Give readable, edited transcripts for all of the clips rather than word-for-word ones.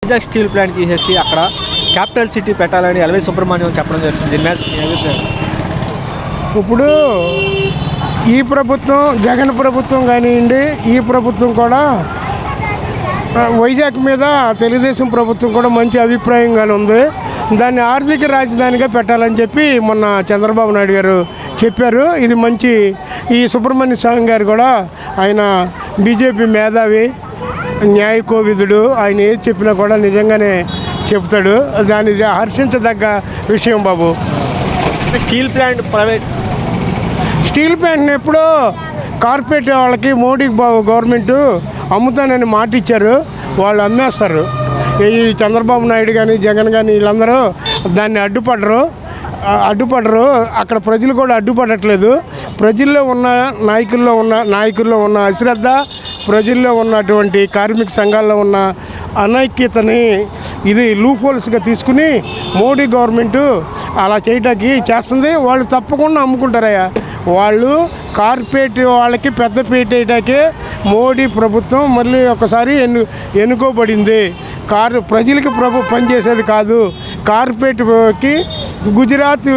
Vizag steel plant తీసేసి అక్కడ capital city పెట్టాలని ఎల్వి సుబ్రహ్మణ్యం చెప్పడం జరుగుతుంది. ఇప్పుడు ఈ ప్రభుత్వం జగన్ ప్రభుత్వం కానివ్వండి, ఈ ప్రభుత్వం కూడా వైజాగ్ మీద తెలుగుదేశం ప్రభుత్వం కూడా మంచి అభిప్రాయంగానే ఉంది. దాన్ని ఆర్థిక రాజధానిగా పెట్టాలని చెప్పి మొన్న చంద్రబాబు నాయుడు గారు చెప్పారు. ఇది మంచి. ఈ సుబ్రహ్మణ్య స్వామి గారు కూడా ఆయన బీజేపీ మేధావి, న్యాయ కోవిదుడు. ఆయన ఏది చెప్పినా కూడా నిజంగానే చెప్తాడు. దాన్ని హర్షించదగ్గ విషయం బాబు. స్టీల్ ప్లాంట్ స్టీల్ ప్లాంట్ని ఎప్పుడో కార్పొరేట్ వాళ్ళకి మోడీ గవర్నమెంట్ అమ్ముతానని మాట ఇచ్చారు. వాళ్ళు అమ్మేస్తారు. ఈ చంద్రబాబు నాయుడు కానీ జగన్ కానీ వీళ్ళందరూ దాన్ని అడ్డుపడరు. అక్కడ ప్రజలు కూడా అడ్డుపడట్లేదు. ప్రజల్లో ఉన్న నాయకుల్లో ఉన్న అశ్రద్ధ, ప్రజల్లో ఉన్నటువంటి కార్మిక సంఘాల్లో ఉన్న అనైక్యతని ఇది లూఫోల్స్గా తీసుకుని మోడీ గవర్నమెంటు అలా చేయటానికి చేస్తుంది. వాళ్ళు తప్పకుండా అమ్ముకుంటారయ్యా. వాళ్ళు కార్పొరేట్ వాళ్ళకి పెద్ద పీటేయటానికి మోడీ ప్రభుత్వం మళ్ళీ ఒకసారి ఎన్నుకోబడింది. ప్రజలకి పనిచేసేది కాదు. కార్పొరేట్కి గుజరాత్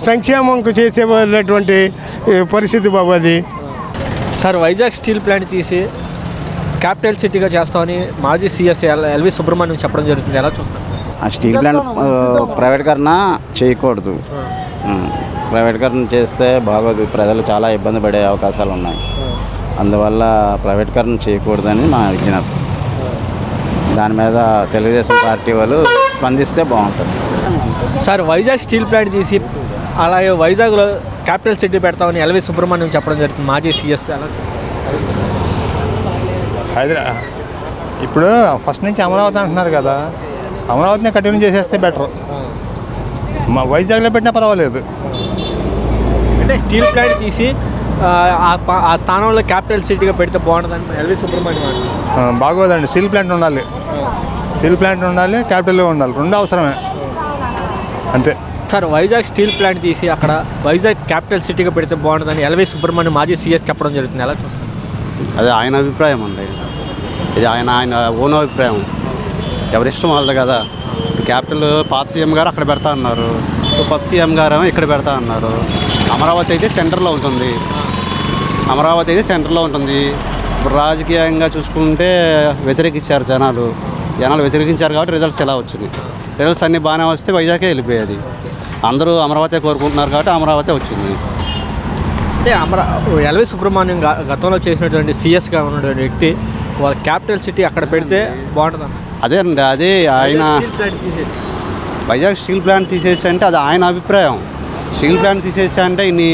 సంక్షేమంకు చేసేటువంటి పరిస్థితి బాబు అది. సార్, వైజాగ్ స్టీల్ ప్లాంట్ తీసి క్యాపిటల్ సిటీగా చేస్తామని మాజీ సీఎస్ ఎల్వి సుబ్రహ్మణ్యం చెప్పడం జరుగుతుంది. ఎలా చూస్తారు? ఆ స్టీల్ ప్లాంట్ ప్రైవేట్కరణ చేయకూడదు. ప్రైవేట్కరణ చేస్తే బాగోదు. ప్రజలు చాలా ఇబ్బంది పడే అవకాశాలు ఉన్నాయి. అందువల్ల ప్రైవేట్కరణ చేయకూడదని మా విజ్ఞప్తి. దాని మీద తెలుగుదేశం పార్టీ వాళ్ళు స్పందిస్తే బాగుంటుంది. సార్, వైజాగ్ స్టీల్ ప్లాంట్ తీసి అలాగే వైజాగ్లో క్యాపిటల్ సిటీ పెడతామని ఎల్వి సుబ్రహ్మణ్యం చెప్పడం జరుగుతుంది. మాజీ సీఎస్ ఇప్పుడు ఫస్ట్ నుంచి అమరావతి అంటున్నారు కదా, అమరావతిని కంటిన్యూ చేసేస్తే బెటర్. మా వైజాగ్లో పెట్టినా పర్వాలేదు. అంటే స్టీల్ ప్లాంట్ తీసి ఆ స్థానంలో క్యాపిటల్ సిటీగా పెడితే బాగుంటుందని ఎల్వి సుబ్రహ్మణ్యం. బాగోదండి. స్టీల్ ప్లాంట్ ఉండాలి, క్యాపిటల్లో ఉండాలి. రెండు అవసరమే, అంతే. సార్, వైజాగ్ స్టీల్ ప్లాంట్ తీసి అక్కడ వైజాగ్ క్యాపిటల్ సిటీగా పెడితే బాగుంటుందని ఎల్వి సుబ్రహ్మణ్యం మాజీ సీఎస్ చెప్పడం జరుగుతుంది. ఎలా చూస్తారు? అది ఆయన అభిప్రాయం అండి. ఇది ఆయన ఓన్ అభిప్రాయం. ఎవరిష్టం వాళ్ళది కదా. క్యాపిటల్ పాత సీఎం గారు అక్కడ పెడతా అన్నారు, కొత్త సీఎం గారు ఇక్కడ పెడతా అన్నారు. అమరావతి అయితే సెంటర్లో ఉంటుంది. ఇప్పుడు రాజకీయంగా చూసుకుంటే వ్యతిరేకించారు జనాలు వ్యతిరేకించారు కాబట్టి రిజల్ట్స్ ఎలా వచ్చింది. రిజల్ట్స్ అన్నీ బాగానే వస్తే వైజాగే వెళ్ళిపోయేది. అందరూ అమరావతి కోరుకుంటున్నారు కాబట్టి అమరావతి వచ్చింది. అంటే ఎల్వి సుబ్రహ్మణ్యం గతంలో చేసినటువంటి సీఎస్గా ఉన్నటువంటి వ్యక్తి వాళ్ళ క్యాపిటల్ సిటీ అక్కడ పెడితే బాగుంటుంది. అదే అండి, అదే ఆయన వైజాగ్ స్టీల్ ప్లాంట్ తీసేసి అంటే అది ఆయన అభిప్రాయం. స్టీల్ ప్లాంట్ తీసేసి అంటే ఇన్ని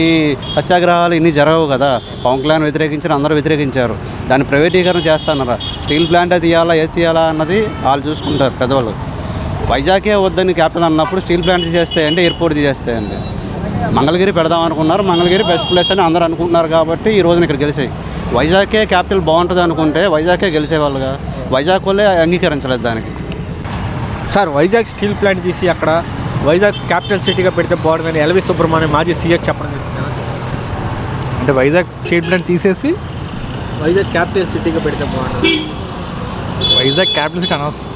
సత్యాగ్రహాలు ఇన్ని జరగవు కదా. పవన్ కళ్యాణ్ వ్యతిరేకించారు, అందరూ వ్యతిరేకించారు. దాన్ని ప్రైవేటీకరణ చేస్తున్నారు. స్టీల్ ప్లాంట్ అది తీయాలా ఏది తీయాలా అన్నది వాళ్ళు చూసుకుంటారు పెద్దవాళ్ళు. వైజాగే వద్దని క్యాపిటల్ అన్నప్పుడు స్టీల్ ప్లాంట్ తీసేస్తాయండి, ఎయిర్పోర్ట్ తీసేస్తాయండి. మంగళగిరి పెడదాం అనుకున్నారు. మంగళగిరి బెస్ట్ ప్లేస్ అని అందరూ అనుకుంటున్నారు కాబట్టి ఈ రోజున ఇక్కడ గెలిచాయి. వైజాగే క్యాపిటల్ బాగుంటుంది అనుకుంటే వైజాగే గెలిచేవాళ్ళుగా. వైజాగ్ వాళ్ళే అంగీకరించలేదు దానికి. సార్, వైజాగ్ స్టీల్ ప్లాంట్ తీసి అక్కడ వైజాగ్ క్యాపిటల్ సిటీగా పెడితే బాగుంటుందని ఎల్వి సుబ్రహ్మణ్యం మాజీ సీఎస్ చెప్పడం జరుగుతుంది. అంటే వైజాగ్ స్టీల్ ప్లాంట్ తీసేసి వైజాగ్ క్యాపిటల్ సిటీగా పెడితే బాగుంటుంది. వైజాగ్ క్యాపిటల్ సిటీ అనవసరం.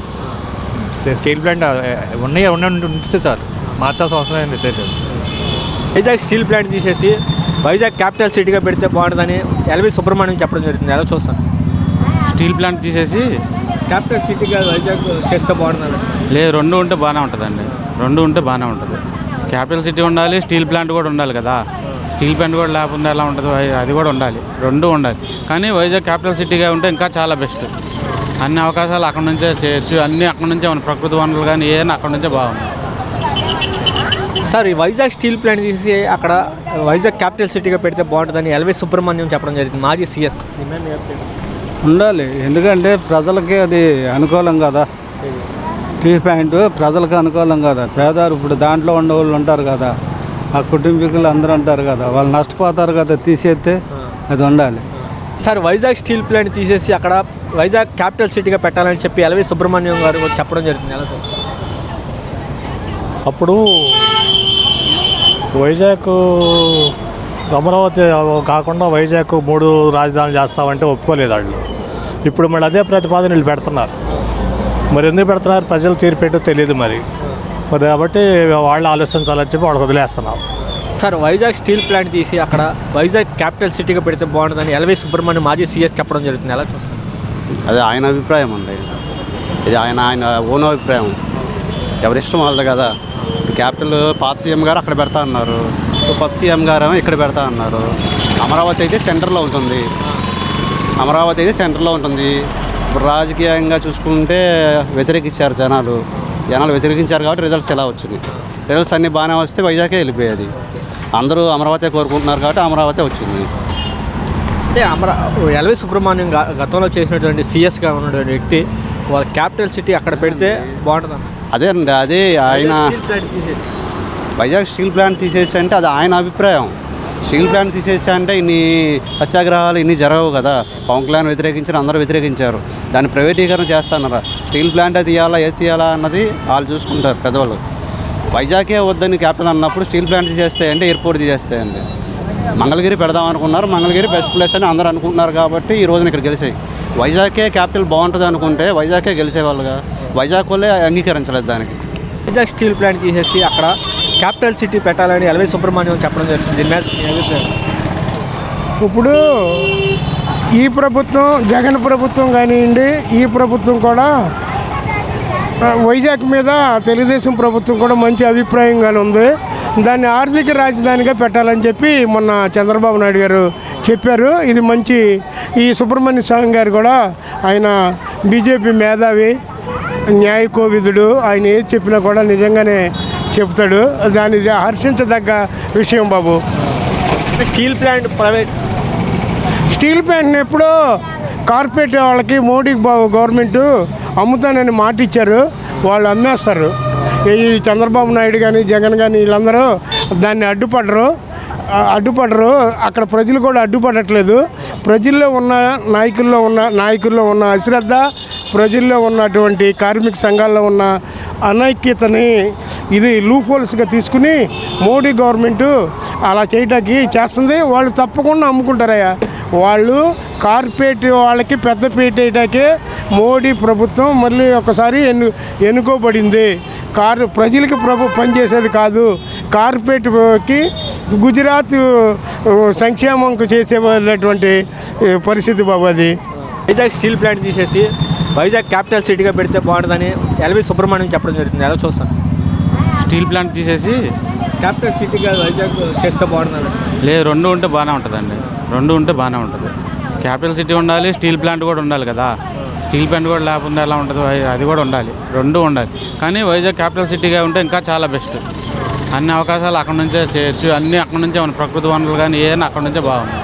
స్టీల్ ప్లాంట్ ఉంటే చాలు, మార్చాల్సిన అవసరం ఏం లేదు. వైజాగ్ స్టీల్ ప్లాంట్ తీసేసి వైజాగ్ క్యాపిటల్ సిటీగా పెడితే బాగుంటుందని ఎల్వి సుబ్రహ్మణ్యం చెప్పడం జరుగుతుంది. ఎలా చూస్తాను? స్టీల్ ప్లాంట్ తీసేసి క్యాపిటల్ సిటీగా వైజాగ్ చేస్తే బాగుంటుంది. లేదు, రెండు ఉంటే బాగానే ఉంటుందండి. క్యాపిటల్ సిటీ ఉండాలి, స్టీల్ ప్లాంట్ కూడా ఉండాలి కదా. స్టీల్ ప్లాంట్ కూడా లేకుండా ఎలా ఉంటుంది, అది కూడా ఉండాలి. రెండు ఉండాలి. కానీ వైజాగ్ క్యాపిటల్ సిటీగా ఉంటే ఇంకా చాలా బెస్ట్. అన్ని అవకాశాలు అక్కడ నుంచే చేయొచ్చు. అన్నీ అక్కడ నుంచే ఉన్నాయి. ప్రకృతి వనరులు కానీ ఏదైనా అక్కడ నుంచే బాగుంది. సార్, ఈ వైజాగ్ స్టీల్ ప్లాంట్ తీసి అక్కడ వైజాగ్ క్యాపిటల్ సిటీగా పెడితే బాగుంటుందని ఎల్వి సుబ్రహ్మణ్యం చెప్పడం జరిగింది. మాజీ సీఎస్ ఉండాలి. ఎందుకంటే ప్రజలకి అది అనుకూలం కదా. స్టీల్ ప్లాంట్ ప్రజలకు అనుకూలం కదా. పేదవారు ఇప్పుడు దాంట్లో ఉండే వాళ్ళు ఉంటారు కదా, ఆ కుటుంబీకులు అందరూ ఉంటారు కదా, వాళ్ళు నష్టపోతారు కదా. తీసేస్తే అది ఉండాలి. సార్, వైజాగ్ స్టీల్ ప్లాంట్ తీసేసి అక్కడ వైజాగ్ క్యాపిటల్ సిటీగా పెట్టాలని చెప్పి ఎల్వి సుబ్రహ్మణ్యం గారు చెప్పడం జరుగుతుంది. ఎలా? అప్పుడు వైజాగ్ అమరావతి కాకుండా వైజాగ్ 3 రాజధానులు చేస్తామంటే ఒప్పుకోలేదు వాళ్ళు. ఇప్పుడు మళ్ళీ అదే ప్రతిపాదన వీళ్ళు పెడుతున్నారు. మరి ఎందుకు పెడుతున్నారు ప్రజలు తీరు పెట్టో తెలియదు మరి కాబట్టి వాళ్ళు ఆలోచించాలని చెప్పి వాళ్ళకి వదిలేస్తున్నాం. సార్ వైజాగ్ స్టీల్ ప్లాంట్ తీసి అక్కడ వైజాగ్ క్యాపిటల్ సిటీగా పెడితే బాగుంటుందని ఎల్వి సుబ్రహ్మణ్యం మాజీ సీఎస్ చెప్పడం జరుగుతుంది. ఎలా చూస్తారు? అది ఆయన అభిప్రాయం అండి. ఇది ఆయన ఓన్ అభిప్రాయం. ఎవరిష్టం వాళ్ళది కదా. క్యాపిటల్ పాత సీఎం గారు అక్కడ పెడతా అన్నారు, కొత్త సీఎం గారు ఇక్కడ పెడతా అన్నారు. అమరావతి అయితే సెంటర్లో ఉంటుంది. ఇప్పుడు రాజకీయంగా చూసుకుంటే వ్యతిరేకించారు జనాలు వ్యతిరేకించారు కాబట్టి రిజల్ట్స్ ఎలా వచ్చింది. రిజల్ట్స్ అన్నీ బాగానే వస్తే వైజాగే వెళ్ళిపోయేది. అందరూ అమరావతి కోరుకుంటున్నారు కాబట్టి అమరావతి వచ్చింది. అంటే ఎల్వి సుబ్రహ్మణ్యం గతంలో చేసినటువంటి సీఎస్గా ఉన్నటువంటి వ్యక్తి వాళ్ళ క్యాపిటల్ సిటీ అక్కడ పెడితే బాగుంటుంది. అదే అండి, అదే ఆయన వైజాగ్ స్టీల్ ప్లాంట్ తీసేసి అంటే అది ఆయన అభిప్రాయం. స్టీల్ ప్లాంట్ తీసేసి అంటే ఇన్ని సత్యాగ్రహాలు ఇన్ని జరగవు కదా. పవన్ కళ్యాణ్ వ్యతిరేకించారు, అందరూ వ్యతిరేకించారు. దాన్ని ప్రైవేటీకరణ చేస్తున్నారు. స్టీల్ ప్లాంట్ అది తీయాలా ఏది తీయాలా అన్నది వాళ్ళు చూసుకుంటారు పెద్దవాళ్ళు. వైజాగే వద్దని క్యాపిటల్ అన్నప్పుడు స్టీల్ ప్లాంట్ తీసేస్తాయండి, ఎయిర్పోర్ట్ తీసేస్తాయండి. మంగళగిరి పెడదాం అనుకున్నారు, మంగళగిరి బెస్ట్ ప్లేస్ అని అందరూ అనుకుంటున్నారు కాబట్టి ఈ రోజున ఇక్కడ గెలిచాయి. వైజాగే క్యాపిటల్ బాగుంటుంది అనుకుంటే వైజాగే గెలిచేవాళ్ళుగా. వైజాగ్ వాళ్ళే అంగీకరించలేదు దానికి. వైజాగ్ స్టీల్ ప్లాంట్ తీసేసి అక్కడ క్యాపిటల్ సిటీ పెట్టాలని ఎల్వి సుబ్రహ్మణ్యం చెప్పడం జరుగుతుంది. ఇప్పుడు ఈ ప్రభుత్వం జగన్ ప్రభుత్వం కానివ్వండి, ఈ ప్రభుత్వం కూడా వైజాగ్ మీద తెలుగుదేశం ప్రభుత్వం కూడా మంచి అభిప్రాయంగానే ఉంది. దాన్ని ఆర్థిక రాజధానిగా పెట్టాలని చెప్పి మొన్న చంద్రబాబు నాయుడు గారు చెప్పారు. ఇది మంచి. ఈ సుబ్రహ్మణ్య స్వామి గారు కూడా ఆయన బీజేపీ మేధావి, న్యాయ కోవిదుడు. ఆయన ఏది చెప్పినా కూడా నిజంగానే చెప్తాడు. దాన్ని హర్షించదగ్గ విషయం బాబు. స్టీల్ ప్లాంట్ని ఎప్పుడో కార్పొరేట్ వాళ్ళకి మోడీ గవర్నమెంట్ అమ్ముతానని మాట ఇచ్చారు. వాళ్ళు అమ్మేస్తారు. ఈ చంద్రబాబు నాయుడు కానీ జగన్ కానీ వీళ్ళందరూ దాన్ని అడ్డుపడరు. అక్కడ ప్రజలు కూడా అడ్డుపడట్లేదు. ప్రజల్లో ఉన్న నాయకుల్లో ఉన్న అశ్రద్ధ, ప్రజల్లో ఉన్నటువంటి కార్మిక సంఘాల్లో ఉన్న అనైక్యతని ఇది లూఫోల్స్గా తీసుకుని మోడీ గవర్నమెంటు అలా చేయటానికి చేస్తుంది. వాళ్ళు తప్పకుండా అమ్ముకుంటారయ్యా. వాళ్ళు కార్పొరేట్ వాళ్ళకి పెద్ద పీట వేయటాకే మోడీ ప్రభుత్వం మళ్ళీ ఒకసారి ఎన్నుకోబడింది. ప్రజలకి పనిచేసేది కాదు. కార్పొరేట్కి గుజరాత్ సంక్షేమంకు చేసేటువంటి పరిస్థితి బాబు అది. వైజాగ్ స్టీల్ ప్లాంట్ తీసేసి వైజాగ్ క్యాపిటల్ సిటీగా పెడితే బాగుంటుందని ఎల్వి సుబ్రహ్మణ్యం చెప్పడం జరుగుతుంది. ఎలా చూస్తాను? స్టీల్ ప్లాంట్ తీసేసి క్యాపిటల్ సిటీగా వైజాగ్ చేస్తే బాగుంటుంది. లేదు, రెండు ఉంటే బాగానే ఉంటుందండి. క్యాపిటల్ సిటీ ఉండాలి, స్టీల్ ప్లాంట్ కూడా ఉండాలి కదా. స్టీల్ ప్లాంట్ కూడా లేకుండా ఎలా ఉంటుంది, అది కూడా ఉండాలి. రెండు ఉండాలి. కానీ వైజాగ్ క్యాపిటల్ సిటీగా ఉంటే ఇంకా చాలా బెస్ట్. అన్ని అవకాశాలు అక్కడ నుంచే చేయొచ్చు. అన్నీ అక్కడ నుంచే మన ప్రకృతి వనరులు కానీ ఏదైనా అక్కడ నుంచే బాగుంది.